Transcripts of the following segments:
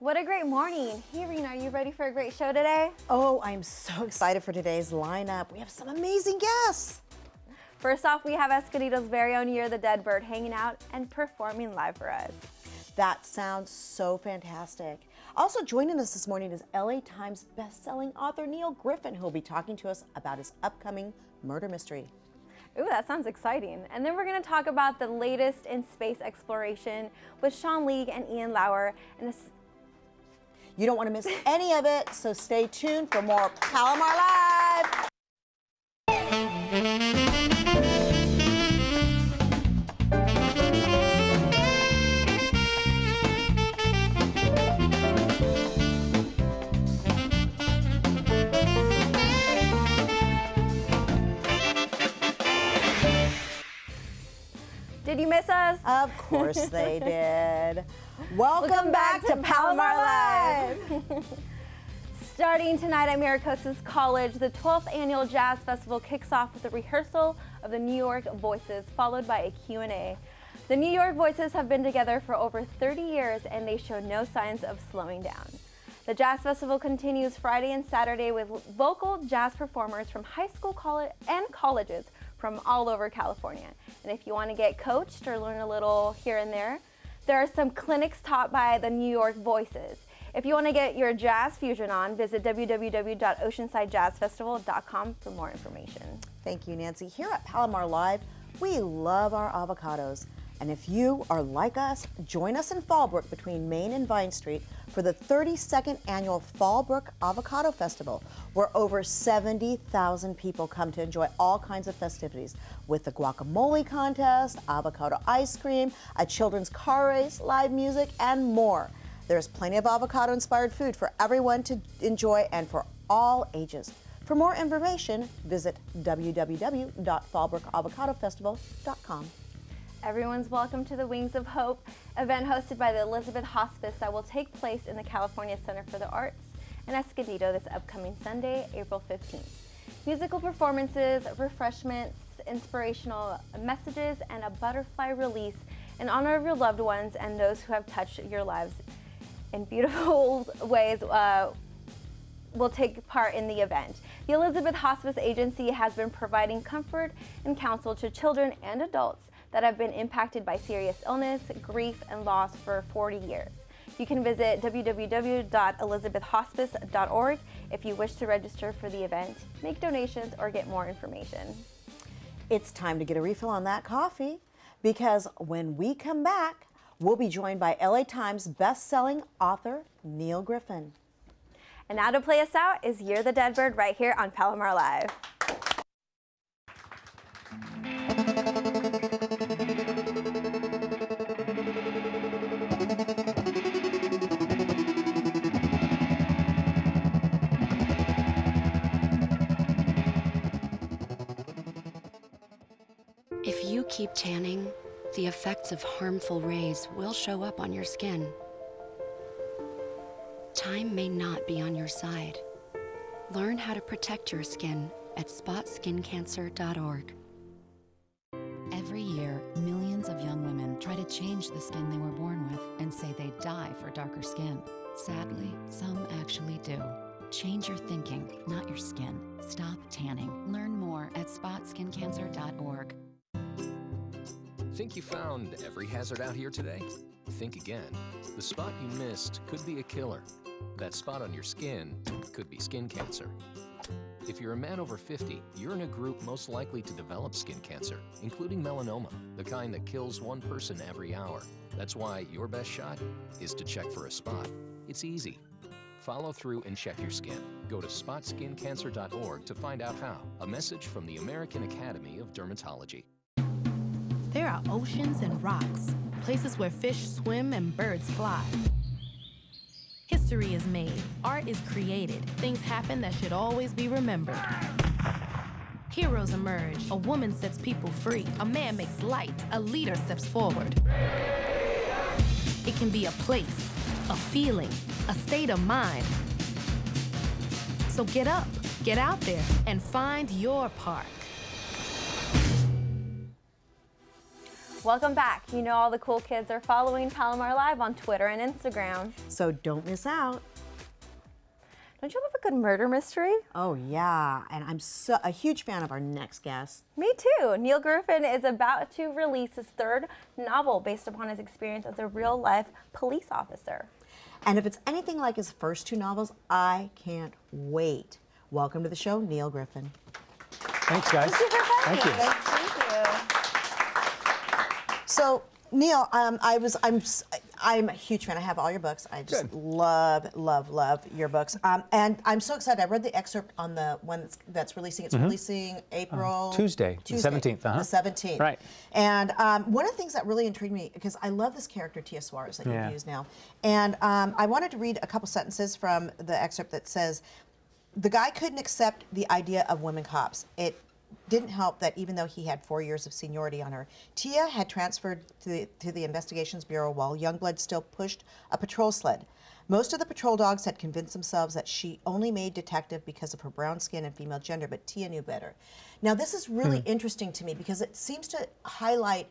What a great morning. Hey, Rena, are you ready for a great show today? Oh, I'm so excited for today's lineup. We have some amazing guests. First off, we have Escondido's very own Year the Dead Bird hanging out and performing live for us. That sounds so fantastic. Also joining us this morning is LA Times best-selling author Neil Griffin, who will be talking to us about his upcoming murder mystery. Ooh, that sounds exciting. And then we're going to talk about the latest in space exploration with Sean League and Ian Lauer. And you don't want to miss any of it, so stay tuned for more Palomar Live. Did you miss us? Of course they did. Welcome back to Palomar Live. Starting tonight at Maricosta's College, the 12th Annual Jazz Festival kicks off with a rehearsal of the New York Voices, followed by a Q&A. The New York Voices have been together for over 30 years, and they show no signs of slowing down. The Jazz Festival continues Friday and Saturday with vocal jazz performers from high school, college, and colleges from all over California. And if you want to get coached or learn a little here and there are some clinics taught by the New York Voices. If you want to get your jazz fusion on, visit www.oceansidejazzfestival.com for more information. Thank you, Nancy. Here at Palomar Live, we love our avocados. And if you are like us, join us in Fallbrook between Main and Vine Street for the 32nd annual Fallbrook Avocado Festival, where over 70,000 people come to enjoy all kinds of festivities with the guacamole contest, avocado ice cream, a children's car race, live music, and more. There's plenty of avocado-inspired food for everyone to enjoy and for all ages. For more information, visit www.fallbrookavocadofestival.com. Everyone's welcome to the Wings of Hope event hosted by the Elizabeth Hospice that will take place in the California Center for the Arts in Escondido this upcoming Sunday, April 15th. Musical performances, refreshments, inspirational messages, and a butterfly release in honor of your loved ones and those who have touched your lives in beautiful ways will take part in the event. The Elizabeth Hospice Agency has been providing comfort and counsel to children and adults that have been impacted by serious illness, grief, and loss for 40 years. You can visit www.elizabethhospice.org if you wish to register for the event, make donations, or get more information. It's time to get a refill on that coffee, because when we come back, we'll be joined by LA Times best-selling author Neil Griffin. And now to play us out is Year the Dead Bird right here on Palomar Live. If you keep tanning, the effects of harmful rays will show up on your skin. Time may not be on your side. Learn how to protect your skin at spotskincancer.org. Every year, millions of young women try to change the skin they were born with and say they die for darker skin. Sadly, some actually do. Change your thinking, not your skin. Stop tanning. Learn more at spotskincancer.org. Think you found every hazard out here today? Think again. The spot you missed could be a killer. That spot on your skin could be skin cancer. If you're a man over 50, you're in a group most likely to develop skin cancer, including melanoma, the kind that kills one person every hour. That's why your best shot is to check for a spot. It's easy. Follow through and check your skin. Go to spotskincancer.org to find out how. A message from the American Academy of Dermatology. There are oceans and rocks, places where fish swim and birds fly. History is made, art is created, things happen that should always be remembered. Heroes emerge, a woman sets people free, a man makes light, a leader steps forward. It can be a place, a feeling, a state of mind. So get up, get out there, and find your park. Welcome back. You know all the cool kids are following Palomar Live on Twitter and Instagram. So don't miss out. Don't you love a good murder mystery? Oh yeah, and I'm a huge fan of our next guest. Me too. Neil Griffin is about to release his third novel based upon his experience as a real-life police officer. And if it's anything like his first two novels, I can't wait. Welcome to the show, Neil Griffin. Thanks, guys. Thank you for coming. Thank you. Thank you. So, Neil, I'm a huge fan. I have all your books. I just love your books. And I'm so excited. I read the excerpt on the one that's releasing. It's releasing April... Tuesday, the 17th. The 17th. Right. And one of the things that really intrigued me, because I love this character, Tia Suarez, that you've used now. And I wanted to read a couple sentences from the excerpt that says, the guy couldn't accept the idea of women cops. It didn't help that even though he had 4 years of seniority on her, Tia had transferred to the Investigations Bureau while Youngblood still pushed a patrol sled. Most of the patrol dogs had convinced themselves that she only made detective because of her brown skin and female gender, but Tia knew better. Now this is really interesting to me because it seems to highlight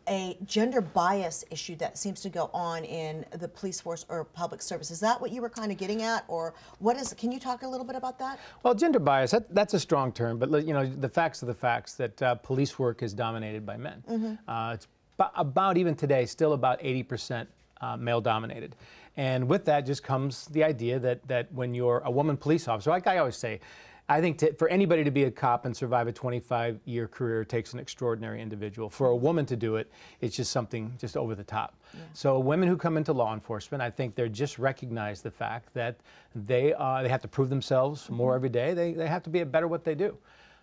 a gender bias issue that seems to go on in the police force or public service. Is that what you were kind of getting at, or what is? Can you talk a little bit about that? Well, gender bias, that's a strong term, but you know, the facts are the facts that police work is dominated by men. It's about even today, still about 80% male dominated. And with that just comes the idea that when you're a woman police officer, like I always say, I think for anybody to be a cop and survive a 25-year career takes an extraordinary individual. For a woman to do it, it's just something just over the top. Yeah. So women who come into law enforcement, I think they're just recognize the fact that they have to prove themselves more every day. They have to be better at what they do.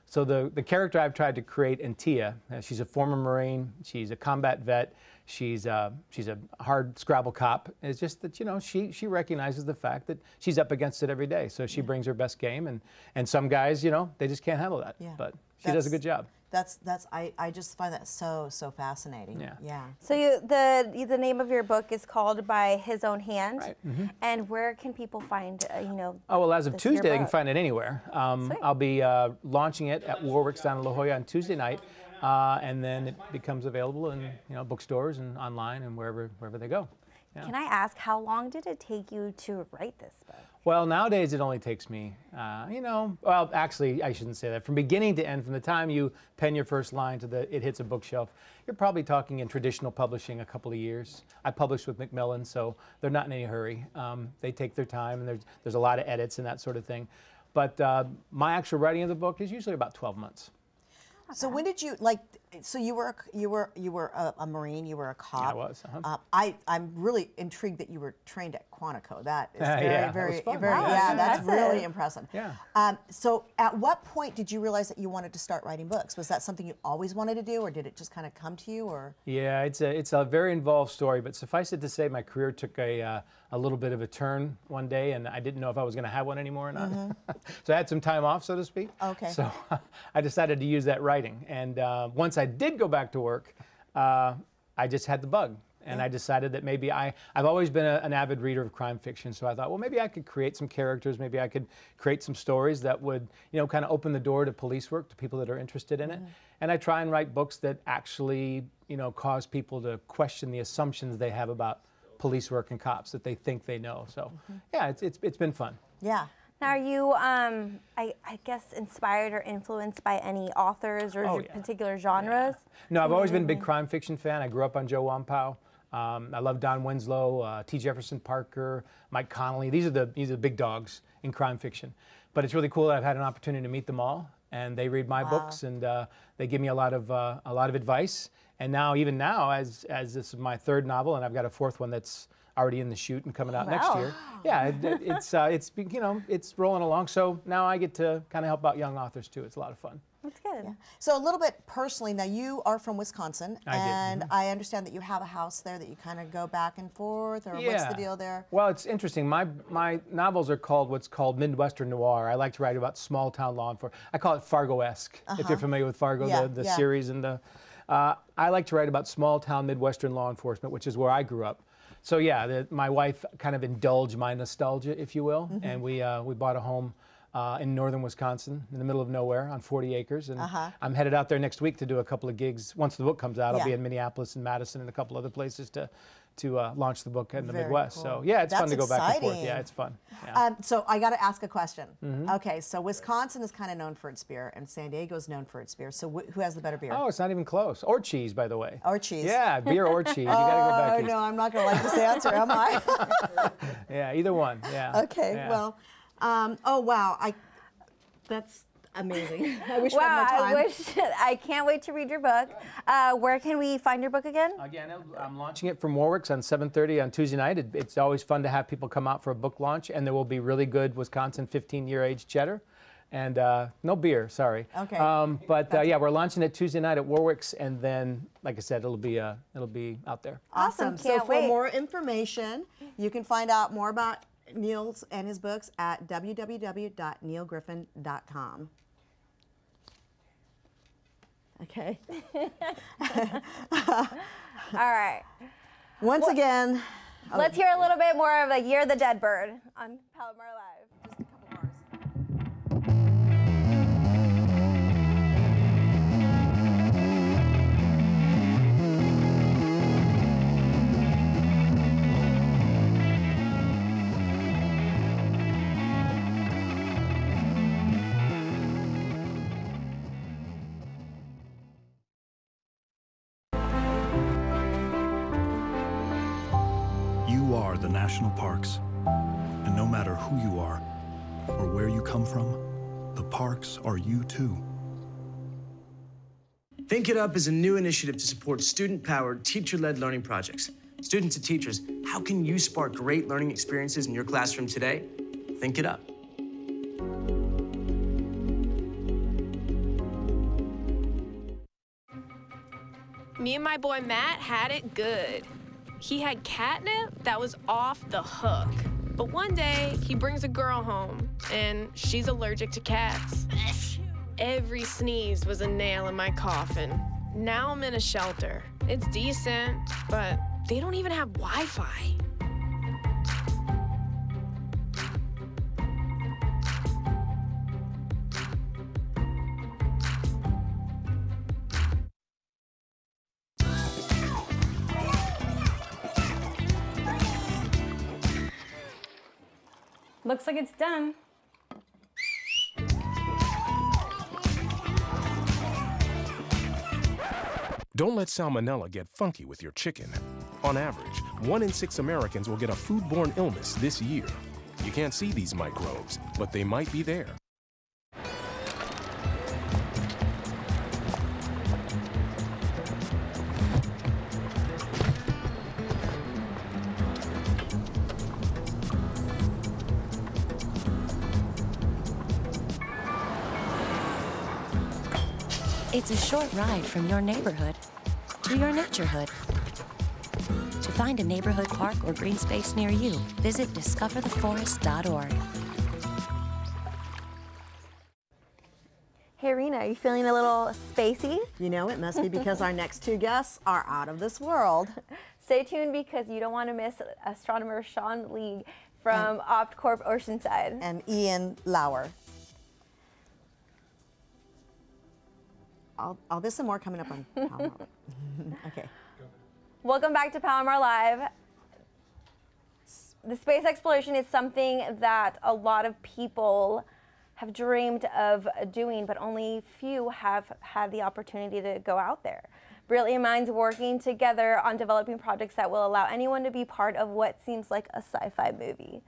So the character I've tried to create in Tia, she's a former Marine, she's a combat vet, she's a hard Scrabble cop. It's just that, you know, she recognizes the fact that she's up against it every day. So she brings her best game, and some guys, you know, they just can't handle that. Yeah. But she does a good job. I just find that so fascinating. Yeah. So the name of your book is called By His Own Hand. Right. And where can people find you know? Oh well, as of Tuesday, they can find it anywhere. I'll be launching it at Warwick's down in La Jolla on Tuesday night, and then it becomes available in bookstores and online and wherever they go. Yeah. Can I ask, how long did it take you to write this book? Well, nowadays it only takes me, well, actually, I shouldn't say that. From beginning to end, from the time you pen your first line to it hits a bookshelf, you're probably talking in traditional publishing a couple of years. I published with Macmillan, so they're not in any hurry. They take their time, and there's a lot of edits and that sort of thing. But my actual writing of the book is usually about 12 months. So when did you So you were a Marine. You were a cop. Yeah, I was. I'm really intrigued that you were trained at Quantico. That is very Wow, that's really impressive. Yeah. So at what point did you realize that you wanted to start writing books? Was that something you always wanted to do, or did it just kind of come to you, or? Yeah, it's a very involved story, but suffice it to say, my career took a little bit of a turn one day, and I didn't know if I was going to have one anymore or not. So I had some time off, so to speak. Okay. So I decided to use that writing, and once I did go back to work, I just had the bug. And I decided that maybe I've always been an avid reader of crime fiction, so I thought, well, maybe I could create some characters, maybe I could create some stories that would, kind of open the door to police work, to people that are interested in it. And I try and write books that actually, cause people to question the assumptions they have about police work and cops that they think they know. So, yeah, it's been fun. Yeah. Now, are you, I guess, inspired or influenced by any authors or particular genres? Yeah. No, I've always been a big crime fiction fan. I grew up on Joe Wampau. I love Don Winslow, T. Jefferson Parker, Mike Connolly. These are the big dogs in crime fiction. But it's really cool that I've had an opportunity to meet them all, and they read my books, and they give me a lot of advice. And now, even now, as this is my third novel, and I've got a fourth one that's already in the chute and coming out next year. Yeah, it's rolling along. So now I get to kind of help out young authors too. It's a lot of fun. That's good. Yeah. So a little bit personally, now you are from Wisconsin, and I understand that you have a house there that you kind of go back and forth, or what's the deal there? Well, it's interesting. My novels are called what's called Midwestern Noir. I like to write about small town law enforcement. I call it Fargo-esque, if you're familiar with Fargo, the series. And I like to write about small town Midwestern law enforcement, which is where I grew up. So yeah, my wife kind of indulged my nostalgia, if you will, and we bought a home in northern Wisconsin, in the middle of nowhere on 40 acres. And I'm headed out there next week to do a couple of gigs. Once the book comes out, I'll be in Minneapolis and Madison and a couple other places to launch the book in the Midwest. Cool. So yeah, it's fun to go back and forth. exciting. Yeah, it's fun. Yeah. So I got to ask a question. Okay, so Wisconsin is kind of known for its beer, and San Diego is known for its beer. So who has the better beer? Oh, it's not even close. Or cheese, by the way. Or cheese. Yeah, beer or cheese. You got to go back Oh east. no, I'm not going to like this answer, am I? Yeah, either one. Yeah. Okay, yeah. well, oh wow, that's amazing. I wish we had Wow, more time. I can't wait to read your book. Where can we find your book again? Again, I'm launching it from Warwick's on 7:30 on Tuesday night. It's always fun to have people come out for a book launch, and there will be really good Wisconsin 15-year-age cheddar. And no beer, sorry. Okay. But yeah, we're launching it Tuesday night at Warwick's, and then, like I said, it'll be out there. Awesome. So Can't for wait. more information, you can find out more about Neil's and his books at www.neilgriffin.com. Okay. All right. Once again, Let's hear a little bit more of like You're the Dead Bird on Palomar Live. You are the national parks. And no matter who you are or where you come from, the parks are you too. Think It Up is a new initiative to support student-powered, teacher-led learning projects. Students and teachers, how can you spark great learning experiences in your classroom today? Think It Up. Me and my boy Matt had it good. He had catnip that was off the hook. But one day, he brings a girl home, and she's allergic to cats. Every sneeze was a nail in my coffin. Now I'm in a shelter. It's decent, but they don't even have Wi-Fi. Looks like it's done. Don't let salmonella get funky with your chicken. On average, 1 in 6 Americans will get a foodborne illness this year. You can't see these microbes, but they might be there. It's a short ride from your neighborhood to your naturehood. To find a neighborhood park or green space near you, visit discovertheforest.org. Hey, Rena, are you feeling a little spacey? you know, it must be because our next two guests are out of this world. Stay tuned because you don't want to miss astronomer Sean League from OptCorp Oceanside. And Ian Lauer. All this and more coming up on Palomar. Okay. Welcome back to Palomar Live. The space exploration is something that a lot of people have dreamed of doing, but only few have had the opportunity to go out there. Brilliant minds working together on developing projects that will allow anyone to be part of what seems like a sci-fi movie.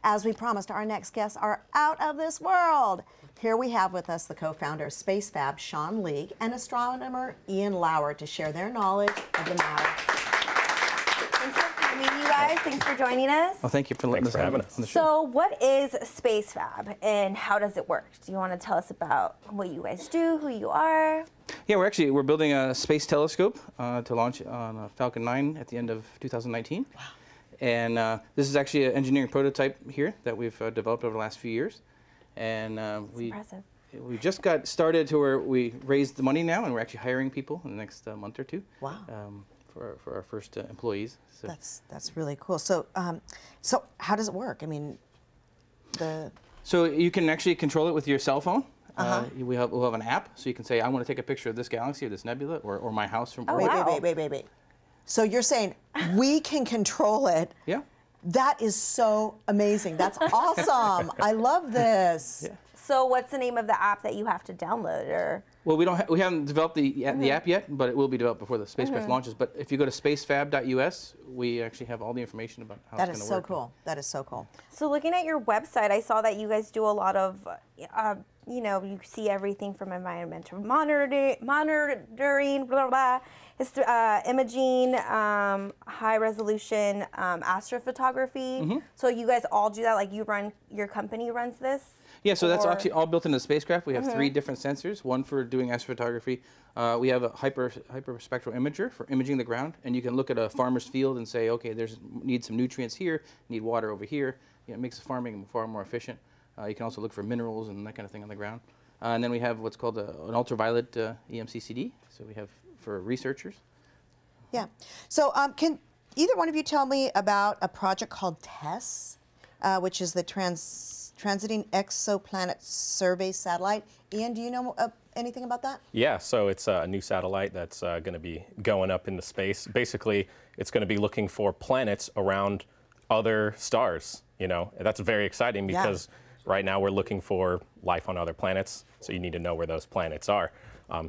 As we promised, our next guests are out of this world. Here we have with us the co-founder of Space Fab, Sean League, and astronomer Ian Lauer to share their knowledge of the matter. Thanks for coming, you guys. Thanks for joining us. Well, thank you for letting us have us on the show. So what is Space Fab and how does it work? Do you want to tell us about what you guys do, who you are? Yeah, we're building a space telescope to launch on Falcon 9 at the end of 2019. Wow. And this is actually an engineering prototype here that we've developed over the last few years. And we just got started to where we raised the money now, and we're actually hiring people in the next month or two. Wow. For our first employees. So. That's really cool. So so how does it work? I mean, So you can actually control it with your cell phone. We'll have an app, so you can say, I want to take a picture of this galaxy or this nebula or my house from orbit. Wait. So you're saying we can control it? Yeah. That is so amazing. That's awesome. I love this. Yeah. So what's the name of the app that you have to download? Or Well, we haven't developed the app yet, but it will be developed before the spacecraft launches. But if you go to spacefab.us, we actually have all the information about how it's going to work. That is so cool. That is so cool. So looking at your website, I saw that you guys do a lot of, you see everything from environmental monitoring, blah, blah, blah. It's imaging, high resolution astrophotography. So you guys all do that? Like your company runs this? Yeah, so that's actually all built into the spacecraft. We have 3 different sensors, one for doing astrophotography. We have a hyperspectral imager for imaging the ground, and you can look at a farmer's field and say, okay, need some nutrients here, need water over here. It makes the farming far more efficient. You can also look for minerals and that kind of thing on the ground. And then we have what's called an ultraviolet EMCCD, so we have for researchers. Yeah. So can either one of you tell me about a project called TESS, which is the Transiting Exoplanet Survey Satellite? Ian, do you know anything about that? Yeah, so it's a new satellite that's going to be going up into space. Basically, it's going to be looking for planets around other stars. That's very exciting because right now we're looking for life on other planets, so you need to know where those planets are.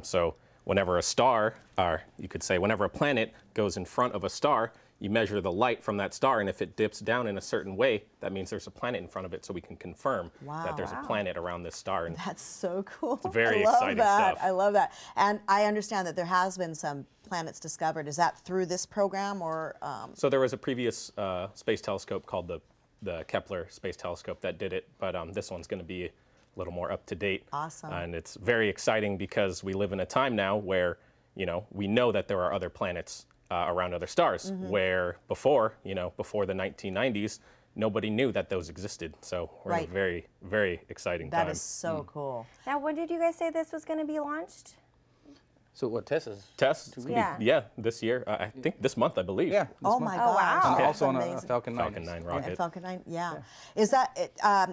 So whenever a star, or you could say whenever a planet goes in front of a star, you measure the light from that star, and if it dips down in a certain way, that means there's a planet in front of it, so we can confirm that there's a planet around this star. And that's so cool. It's very exciting stuff. I love that. And I understand that there has been some planets discovered. Is that through this program or? So there was a previous space telescope called the Kepler Space Telescope that did it, but this one's going to be a little more up to date. Awesome. And it's very exciting because we live in a time now where we know that there are other planets around other stars, where before the 1990s, nobody knew that those existed. So we're in a very, very exciting time. That is so cool. Now, when did you guys say this was going to be launched? So what, TESS is? TESS, this year. I think this month, I believe. Yeah. Oh my gosh. And also on amazing. a Falcon 9. Falcon 9 rocket. And Falcon 9, yeah. Is that it?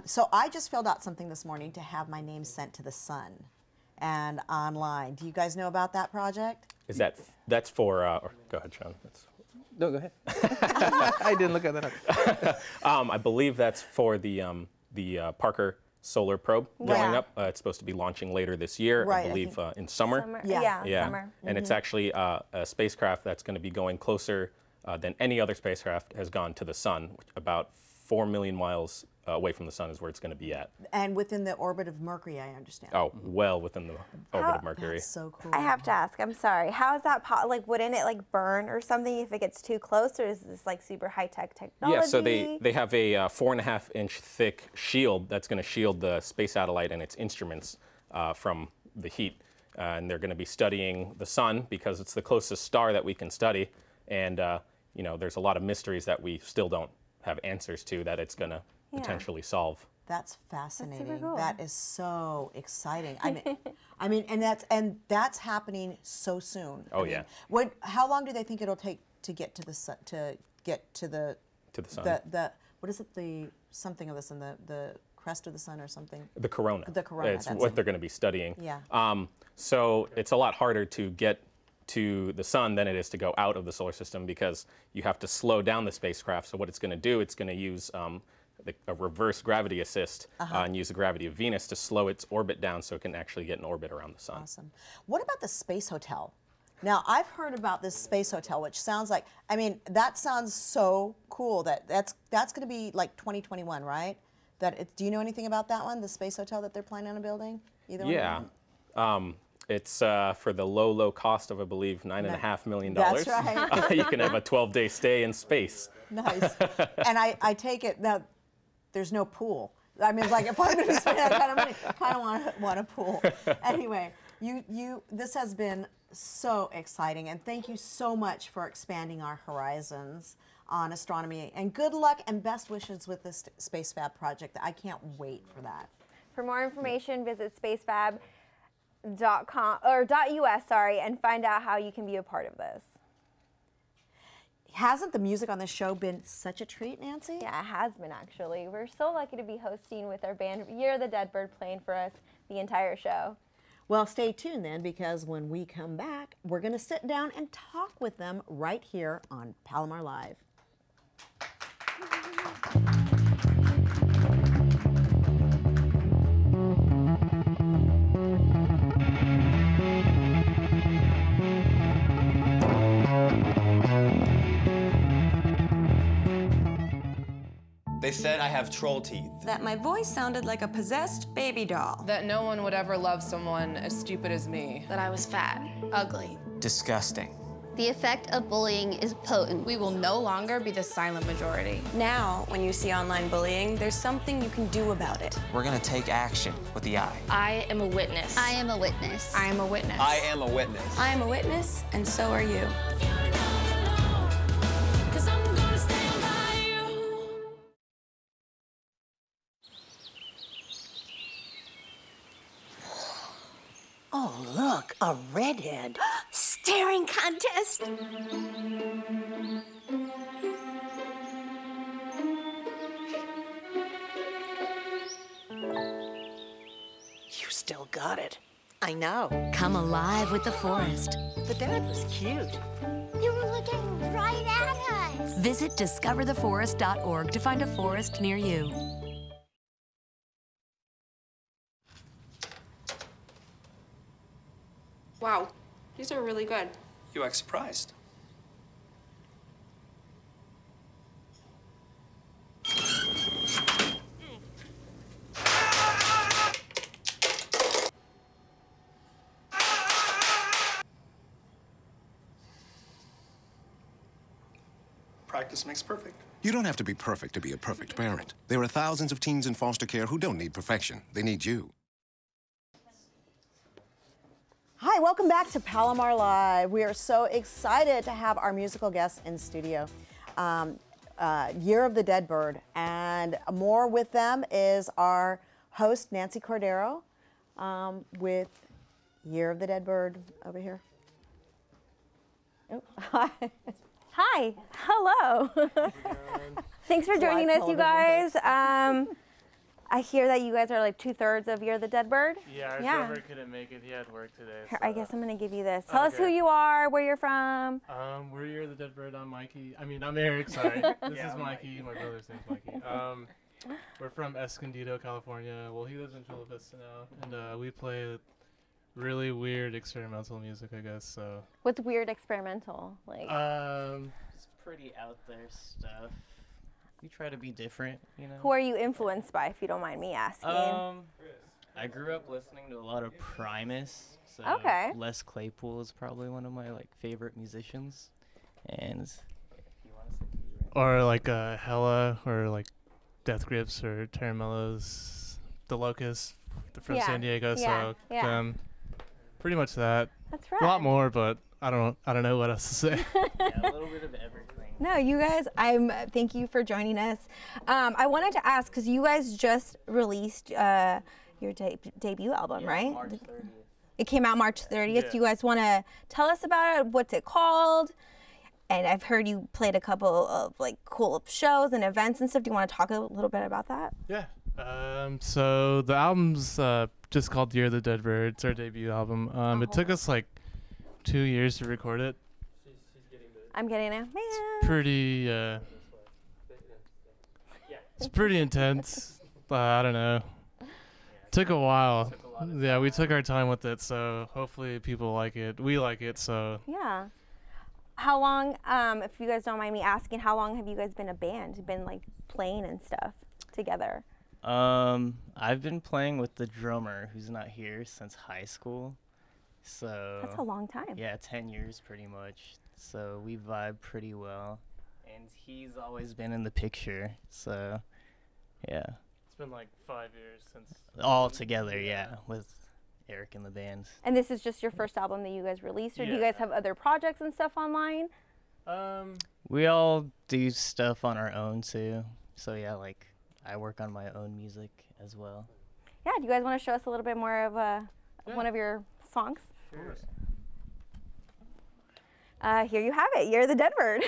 So I just filled out something this morning to have my name sent to the sun and online. Do you guys know about that project? Is that's for? Go ahead, Sean. No, go ahead. I didn't look at that up. I believe that's for the Parker Solar Probe going up. It's supposed to be launching later this year, I believe in summer. Yeah, summer. And it's actually a spacecraft that's going to be going closer than any other spacecraft has gone to the sun. About 4 million miles away from the sun is where it's going to be at. And within the orbit of Mercury, I understand. Oh, well within the orbit of Mercury. That's so cool. I have to ask, I'm sorry, how is that, wouldn't it burn or something if it gets too close, or is this super high-tech technology? Yeah, so they have a 4.5-inch thick shield that's going to shield the space satellite and its instruments from the heat. And they're going to be studying the sun because it's the closest star that we can study. And, there's a lot of mysteries that we still don't have answers to that it's going to potentially solve. That's fascinating. That's super cool. That is so exciting. I mean, and that's happening so soon. Oh, yeah. How long do they think it'll take to get to the sun? To the sun. What is it? The something of the sun. The crest of the sun or something. The corona. The corona. It's what they're going to be studying. Yeah. So it's a lot harder to get to the sun than it is to go out of the solar system because you have to slow down the spacecraft. So what it's going to do, it's going to use a reverse gravity assist and use the gravity of Venus to slow its orbit down so it can actually get in orbit around the sun. Awesome. What about the space hotel? Now, I've heard about this space hotel, which sounds like, that sounds so cool. That's going to be like 2021, right? Do you know anything about that one, the space hotel that they're planning on building? Either one? It's for the low cost of, I believe, $9.5 million. That's right. You can have a 12-day stay in space. Nice. And I take it that there's no pool. If I'm going to spend that kind of money, I kind of want a pool. Anyway, this has been so exciting, and thank you so much for expanding our horizons on astronomy. And good luck and best wishes with this Space Fab project. I can't wait for that. For more information, visit spacefab.com or .us, and find out how you can be a part of this. Hasn't the music on this show been such a treat, Nancy? Yeah, it has been actually. We're so lucky to be hosting with our band Year of the Dead Bird playing for us the entire show. Well, stay tuned then, because when we come back, we're going to sit down and talk with them right here on Palomar Live. They said I have troll teeth. That my voice sounded like a possessed baby doll. That no one would ever love someone as stupid as me. That I was fat, ugly. Disgusting. The effect of bullying is potent. We will no longer be the silent majority. Now, when you see online bullying, there's something you can do about it. We're gonna take action with the I. I am a witness. I am a witness. I am a witness. I am a witness. I am a witness, and so are you. Oh, look, a redhead. Staring contest. You still got it. I know. Come alive with the forest. The dad was cute. You were looking right at us. Visit discovertheforest.org to find a forest near you. Wow, these are really good. You act surprised. Practice makes perfect. You don't have to be perfect to be a perfect parent. There are thousands of teens in foster care who don't need perfection. They need you. Hi, welcome back to Palomar Live. We are so excited to have our musical guests in studio. Year of the Dead Bird, and more with them is our host, Nancy Cordero, with Year of the Dead Bird over here. Oh, hi. Hi, hello. Thanks for joining us, you guys. I hear that you guys are like 2/3 of Year of the Dead Bird. Yeah, our drummer couldn't make it. He had work today. Here, So. I guess I'm gonna give you this. Tell us who you are, where you're from. We're Year of the Dead Bird. I'm Mikey. I'm Eric. Sorry. This is Mikey. My brother's name's Mikey. We're from Escondido, California. Well, he lives in Chula Vista now, and we play really weird experimental music, I guess. So. What's weird experimental like? It's pretty out there stuff. We try to be different, you know. Who are you influenced by, if you don't mind me asking? I grew up listening to a lot of Primus. So okay. Les Claypool is probably one of my favorite musicians, and or like Hella, or like Death Grips, or Terramellos, The Locust from San Diego. So pretty much that. That's right. A lot more, but I don't know what else to say. Yeah, a little bit of everything. No, you guys, thank you for joining us. I wanted to ask, because you guys just released your debut album, right? March 30th. It came out March 30th. Yeah. Do you guys want to tell us about it? What's it called? And I've heard you played a couple of cool shows and events and stuff. Do you want to talk a little bit about that? Yeah. So the album's just called Year of the Dead Bird. It's our debut album. It took us 2 years to record it. I'm getting it. Pretty, it's pretty intense. I don't know. Took a while. Yeah, we took our time with it, so hopefully people like it. We like it, so. Yeah. How long, if you guys don't mind me asking, how long have you guys been a band? Been playing and stuff together? I've been playing with the drummer, who's not here, since high school. So. That's a long time. Yeah, 10 years pretty much. So we vibe pretty well, and he's always been in the picture. So, yeah. It's been 5 years since. All together, yeah, with Eric in the band. And this is just your first album that you guys released, or do you guys have other projects and stuff online? We all do stuff on our own too. So yeah, I work on my own music as well. Yeah. Do you guys want to show us a little bit more of one of your songs? Sure. Here you have it. You're the dead bird.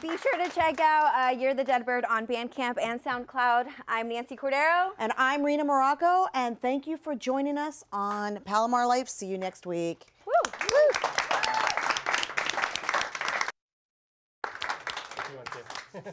Be sure to check out You're the Dead Bird on Bandcamp and SoundCloud. I'm Nancy Cordero. And I'm Rena Morocco, and thank you for joining us on Palomar Life. See you next week. Woo! Woo!